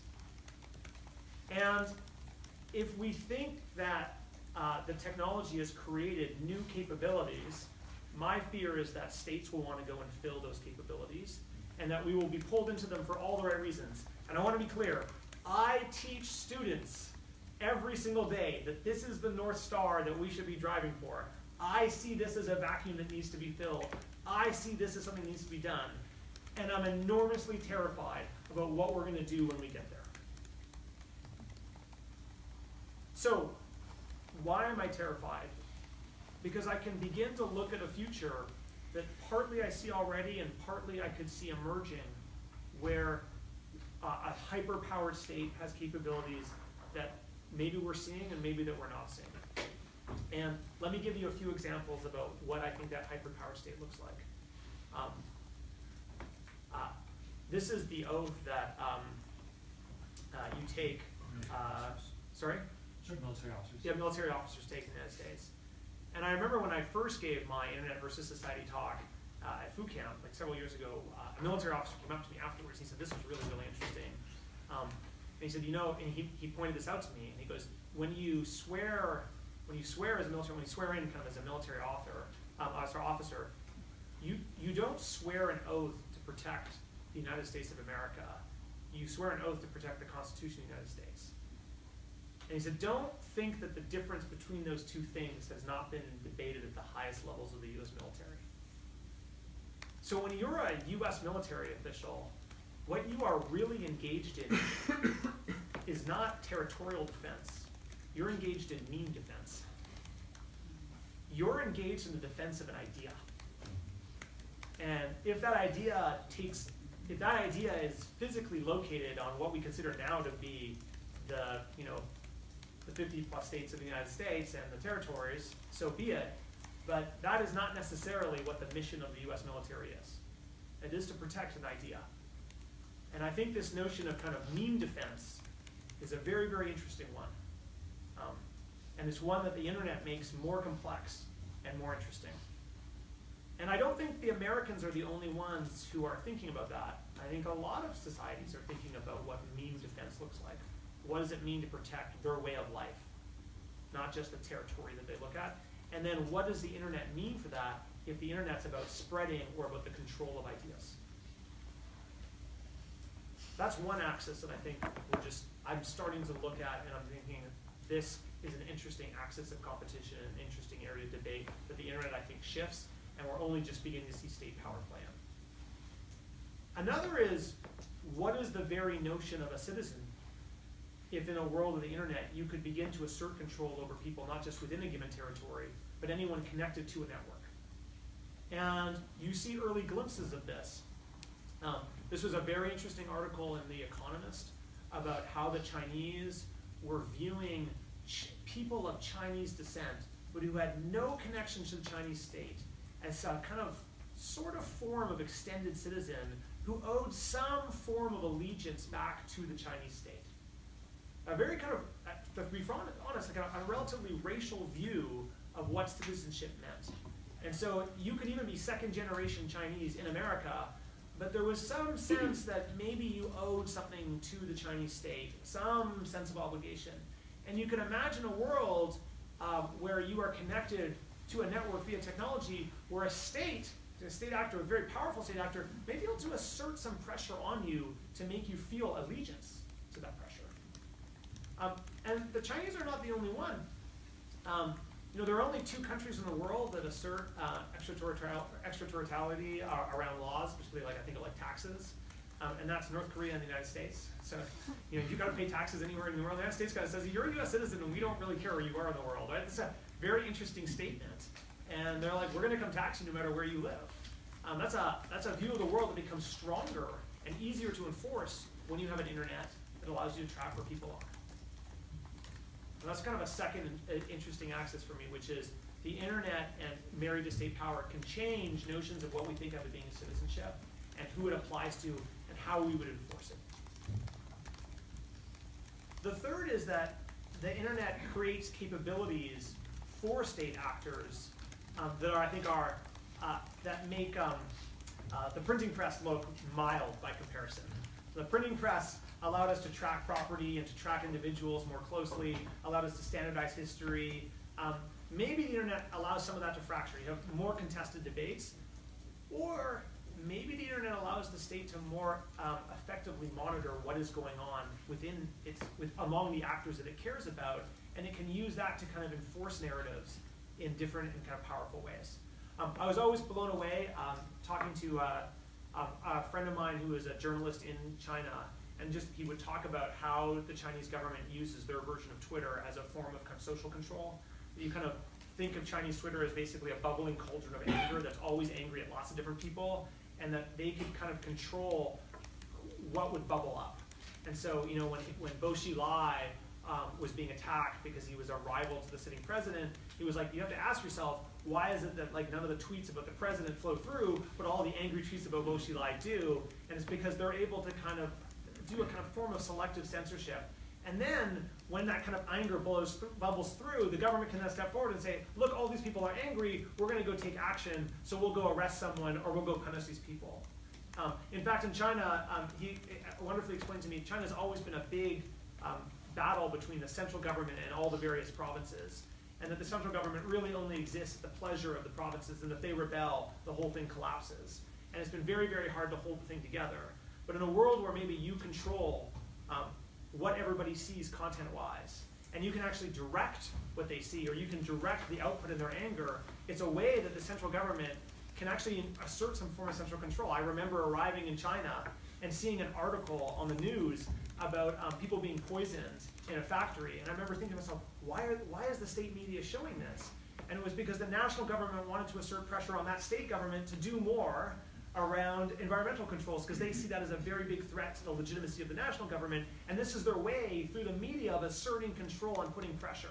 And if we think that the technology has created new capabilities, my fear is that states will want to go and fill those capabilities, and that we will be pulled into them for all the right reasons. And I want to be clear, I teach students every single day that this is the North Star that we should be driving for. I see this as a vacuum that needs to be filled. I see this as something that needs to be done. And I'm enormously terrified about what we're going to do when we get there. So, why am I terrified? Because I can begin to look at a future that partly I see already and partly I could see emerging, where a hyper-powered state has capabilities that maybe we're seeing and maybe that we're not seeing. And let me give you a few examples about what I think that hyper-powered state looks like. This is the oath that you take, sorry? Sure, military officers. Yeah, military officers take in the United States. And I remember when I first gave my Internet versus Society talk at food camp, like several years ago, a military officer came up to me afterwards. He said, this was really, really interesting. And he said, you know, and he pointed this out to me, and he goes, when you swear as a military, when you swear in kind of as a military officer, you don't swear an oath to protect the United States of America. You swear an oath to protect the Constitution of the United States. And he said, don't think that the difference between those two things has not been debated at the highest levels of the US military. So when you're a US military official, what you are really engaged in is not territorial defense. You're engaged in mean defense. You're engaged in the defense of an idea. And if that idea is physically located on what we consider now to be the 50 plus states of the United States and the territories, so be it. But that is not necessarily what the mission of the US military is. It is to protect an idea. And I think this notion of kind of mean defense is a very, very interesting one. And it's one that the internet makes more complex and more interesting. And I don't think the Americans are the only ones who are thinking about that. I think a lot of societies are thinking about what mean defense looks like. What does it mean to protect their way of life? Not just the territory that they look at. And then what does the internet mean for that if the internet's about spreading or about the control of ideas? That's one axis that I think I'm starting to look at, and I'm thinking this is an interesting axis of competition, an interesting area of debate that the internet, I think, shifts, and we're only just beginning to see state power play in. Another is, what is the very notion of a citizen? If in a world of the internet, you could begin to assert control over people, not just within a given territory, but anyone connected to a network. And you see early glimpses of this. This was a very interesting article in The Economist about how the Chinese were viewing people of Chinese descent, but who had no connection to the Chinese state, as a kind of sort of form of extended citizen who owed some form of allegiance back to the Chinese state. A very kind of, to be honest, like a relatively racial view of what citizenship meant. And so you could even be second generation Chinese in America, but there was some sense that maybe you owed something to the Chinese state, some sense of obligation. And you can imagine a world where you are connected to a network via technology, where a state actor, a very powerful state actor, may be able to assert some pressure on you to make you feel allegiance to that pressure. And the Chinese are not the only one. There are only two countries in the world that assert extraterritoriality around laws, particularly like taxes, and that's North Korea and the United States. So you've got to pay taxes anywhere in the world. The United States kind of says you're a U.S. citizen and we don't really care where you are in the world. Right? It's a very interesting statement, and they're like, we're going to come tax you no matter where you live. That's a view of the world that becomes stronger and easier to enforce when you have an internet that allows you to track where people are. And that's kind of a second interesting axis for me, which is the internet and married to state power can change notions of what we think of as being citizenship, and who it applies to and how we would enforce it. The third is that the internet creates capabilities for state actors that are, I think, that make the printing press look mild by comparison. The printing press allowed us to track property and to track individuals more closely, allowed us to standardize history. Maybe the internet allows some of that to fracture. You have more contested debates, or maybe the internet allows the state to more effectively monitor what is going on among the actors that it cares about, and it can use that to kind of enforce narratives in different and kind of powerful ways. I was always blown away talking to a friend of mine who is a journalist in China, and he would talk about how the Chinese government uses their version of Twitter as a form of kind of social control. You kind of think of Chinese Twitter as basically a bubbling cauldron of anger that's always angry at lots of different people, and that they could kind of control what would bubble up. And so, when Bo Xilai was being attacked because he was a rival to the sitting president, he was like, you have to ask yourself, why is it that none of the tweets about the president flow through, but all the angry tweets about Bo Xilai do? And it's because they're able to kind of do a kind of form of selective censorship. And then, when that kind of anger bubbles through, the government can then step forward and say, look, all these people are angry, we're going to go take action, so we'll go arrest someone, or we'll go punish these people. In fact, in China, he wonderfully explained to me, China's always been a big battle between the central government and all the various provinces, and that the central government really only exists at the pleasure of the provinces, and if they rebel, the whole thing collapses. And it's been very, very hard to hold the thing together. But in a world where maybe you control what everybody sees content-wise, and you can actually direct what they see, or you can direct the output of their anger, it's a way that the central government can actually assert some form of central control. I remember arriving in China and seeing an article on the news about people being poisoned in a factory, and I remember thinking to myself, why is the state media showing this? And it was because the national government wanted to assert pressure on that state government to do more around environmental controls, because they see that as a very big threat to the legitimacy of the national government, and this is their way through the media of asserting control and putting pressure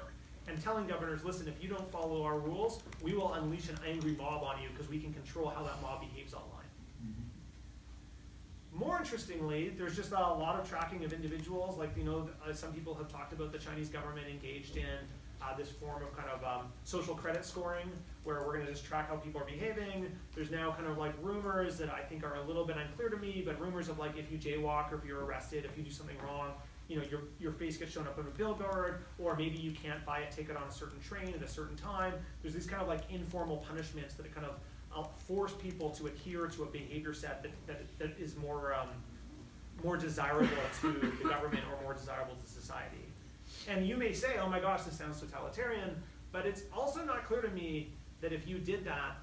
and telling governors, listen, if you don't follow our rules, we will unleash an angry mob on you because we can control how that mob behaves online. More interestingly, there's just a lot of tracking of individuals. Some people have talked about the Chinese government engaged in this form of kind of social credit scoring, where we're going to just track how people are behaving. There's now kind of rumors that I think are a little bit unclear to me, but rumors of if you jaywalk, or if you're arrested, if you do something wrong, your face gets shown up on a billboard, or maybe you can't buy a ticket on a certain train at a certain time. There's these kind of informal punishments that kind of force people to adhere to a behavior set that is more desirable to the government, or more desirable to society. And you may say, oh my gosh, this sounds totalitarian, but it's also not clear to me that if you did that,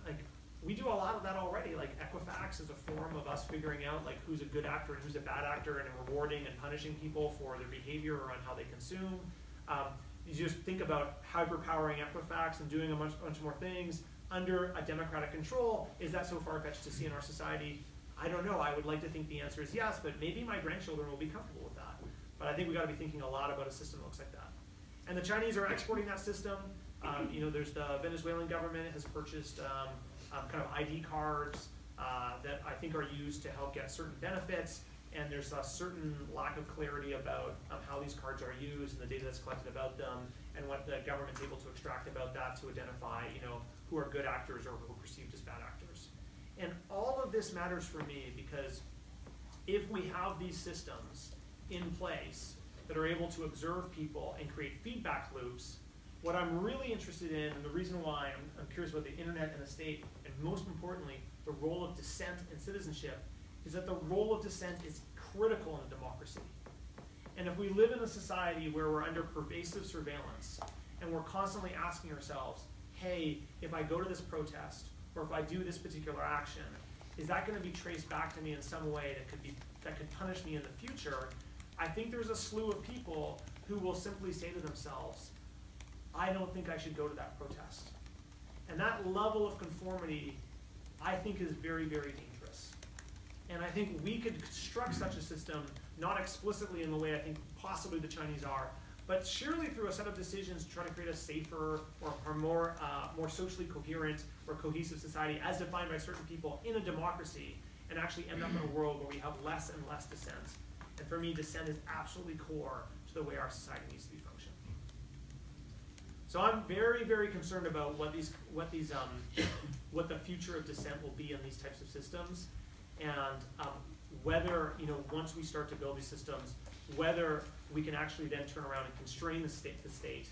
we do a lot of that already. Equifax is a form of us figuring out who's a good actor and who's a bad actor, and rewarding and punishing people for their behavior or on how they consume. You just think about hyper-powering Equifax and doing a bunch more things under a democratic control. Is that so far-fetched to see in our society? I don't know. I would like to think the answer is yes, but maybe my grandchildren will be comfortable with that. But I think we got to be thinking a lot about a system that looks like that. And the Chinese are exporting that system. There's the Venezuelan government has purchased kind of ID cards that I think are used to help get certain benefits. And there's a certain lack of clarity about how these cards are used and the data that's collected about them, and what the government's able to extract about that to identify, who are good actors or who are perceived as bad actors. And all of this matters for me because if we have these systems in place that are able to observe people and create feedback loops, what I'm really interested in, and the reason why I'm curious about the internet and the state, and most importantly, the role of dissent and citizenship, is that the role of dissent is critical in a democracy. And if we live in a society where we're under pervasive surveillance, and we're constantly asking ourselves, hey, if I go to this protest, or if I do this particular action, is that going to be traced back to me in some way that could punish me in the future? I think there's a slew of people who will simply say to themselves, I don't think I should go to that protest. And that level of conformity, I think, is very, very dangerous. And I think we could construct such a system, not explicitly in the way I think possibly the Chinese are, but surely through a set of decisions to try to create a safer or more socially coherent or cohesive society as defined by certain people in a democracy. and actually end up in a world where we have less and less dissent. And for me, dissent is absolutely core to the way our society needs to be functioning. So I'm very, very concerned about what the future of dissent will be in these types of systems, and whether, once we start to build these systems, whether we can actually then turn around and constrain the state.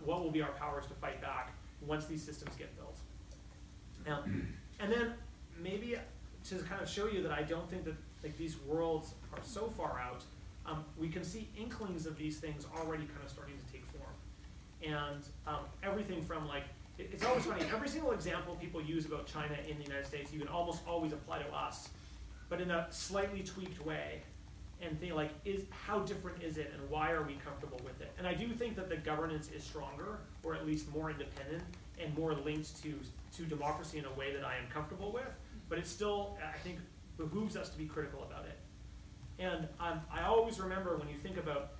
What will be our powers to fight back once these systems get built? And then maybe to kind of show you that I don't think that these worlds are so far out, we can see inklings of these things already kind of starting to take form. And everything from it's always funny, every single example people use about China in the United States, you can almost always apply to us, but in a slightly tweaked way, and think how different is it, and why are we comfortable with it? And I do think that the governance is stronger, or at least more independent, and more linked to democracy in a way that I am comfortable with, but it still, I think, behooves us to be critical about it. And I always remember when you think about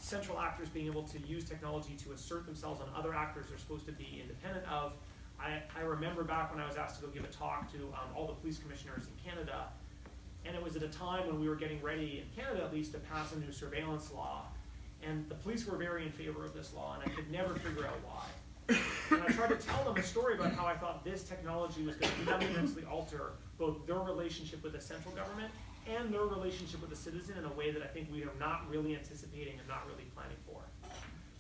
central actors being able to use technology to assert themselves on other actors they're supposed to be independent of. I remember back when I was asked to go give a talk to all the police commissioners in Canada, and it was at a time when we were getting ready, in Canada at least, to pass a new surveillance law. And the police were very in favor of this law, and I could never figure out why. And I tried to tell them a story about how I thought this technology was going to fundamentally alter both their relationship with the central government and their relationship with the citizen in a way that I think we are not really anticipating and not really planning for.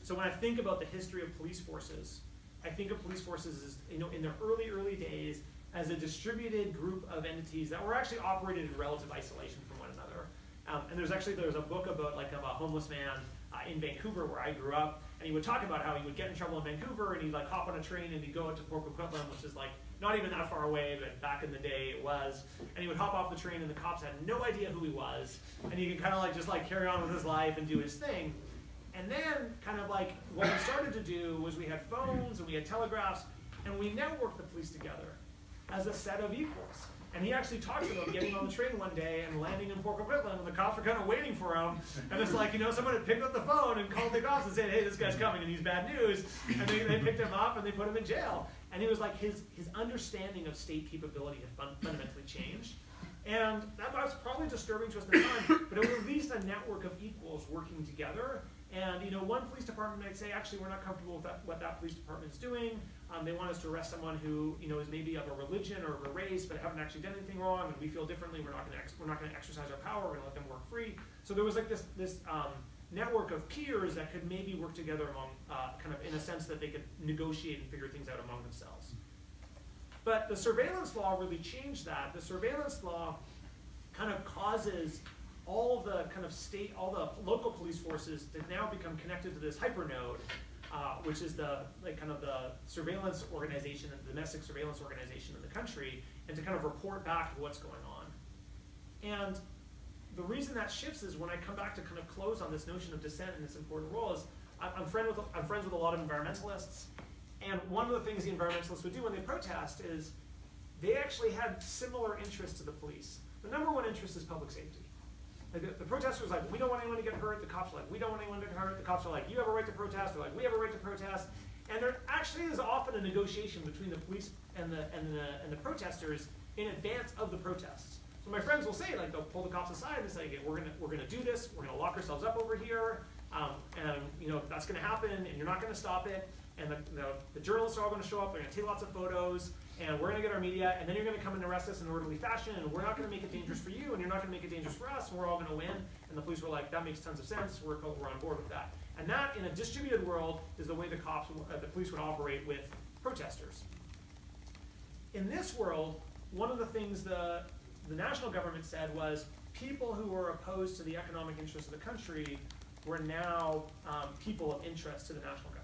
So when I think about the history of police forces, I think of police forces as, in their early days, as a distributed group of entities that were actually operated in relative isolation from one another. And there's a book about of a homeless man in Vancouver where I grew up, and he would talk about how he would get in trouble in Vancouver, and he'd hop on a train and he'd go out to Port Coquitlam, which is not even that far away, but back in the day it was. And he would hop off the train, and the cops had no idea who he was, and he could kind of just carry on with his life and do his thing. And then what we started to do was we had phones and we had telegraphs, and we networked the police together as a set of equals. And he actually talks about getting on the train one day and landing in Port Coquitlam, and the cops were kind of waiting for him. And it's someone had picked up the phone and called the cops and said, hey, this guy's coming and he's bad news. And they picked him up and they put him in jail. And he was his understanding of state capability had fundamentally changed. And that was probably disturbing to us at the time, but it was at least a network of equals working together. And one police department might say, actually, we're not comfortable with what that police department is doing. They want us to arrest someone who is maybe of a religion or of a race, but haven't actually done anything wrong, and we feel differently. We're not going to exercise our power. We're going to let them work free. So there was this network of peers that could maybe work together among, in a sense that they could negotiate and figure things out among themselves. But the surveillance law really changed that. The surveillance law kind of causes all the all the local police forces to now become connected to this hypernode, which is the surveillance organization, the domestic surveillance organization in the country, and to kind of report back what's going on. And the reason that shifts is when I come back to kind of close on this notion of dissent and this important role is I'm friends with a lot of environmentalists, and one of the things the environmentalists would do when they protest is they actually had similar interests to the police. The number one interest is public safety. The protesters are we don't want anyone to get hurt. The cops are we don't want anyone to get hurt. The cops are you have a right to protest. They're we have a right to protest. And there actually is often a negotiation between the police and the protesters in advance of the protests. So my friends will say they'll pull the cops aside and say, okay, we're gonna do this. We're gonna lock ourselves up over here, and that's gonna happen, and you're not gonna stop it. And the journalists are all going to show up. They're going to take lots of photos, and we're going to get our media, and then you're going to come and arrest us in an orderly fashion, and we're not going to make it dangerous for you, and you're not going to make it dangerous for us, and we're all going to win. And the police were that makes tons of sense. We're on board with that. And that, in a distributed world, is the way the police would operate with protesters. In this world, one of the things the national government said was people who were opposed to the economic interests of the country were now people of interest to the national government.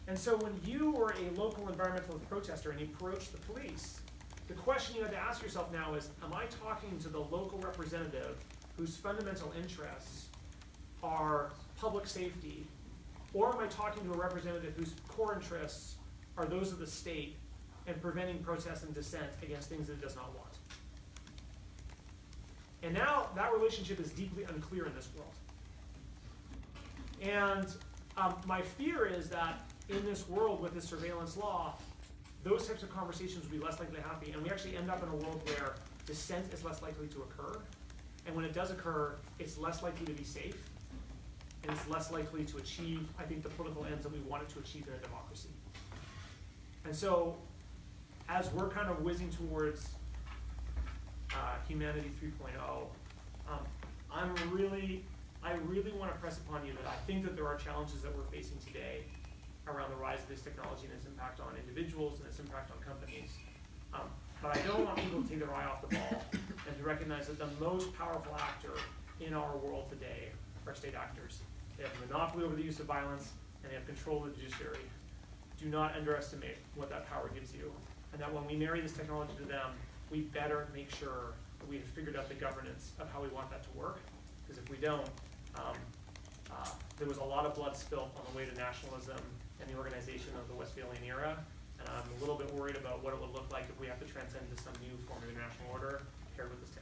And so when you were a local environmentalist protester and you approached the police, the question you had to ask yourself now is, am I talking to the local representative whose fundamental interests are public safety, or am I talking to a representative whose core interests are those of the state and preventing protest and dissent against things that it does not want? And now that relationship is deeply unclear in this world. And my fear is that in this world with this surveillance law, those types of conversations will be less likely to happen, and we actually end up in a world where dissent is less likely to occur. And when it does occur, it's less likely to be safe, and it's less likely to achieve, I think, the political ends that we want it to achieve in a democracy. And so, as we're kind of whizzing towards Humanity 3.0, I really want to press upon you that I think that there are challenges that we're facing today around the rise of this technology and its impact on individuals and its impact on companies. But I don't want people to take their eye off the ball and to recognize that the most powerful actor in our world today are state actors. They have a monopoly over the use of violence, and they have control of the judiciary. Do not underestimate what that power gives you. And that when we marry this technology to them, we better make sure that we have figured out the governance of how we want that to work. Because if we don't, there was a lot of blood spilt on the way to nationalism and the organization of the Westphalian era. And I'm a little bit worried about what it would look like if we have to transcend to some new form of international order paired with this technology.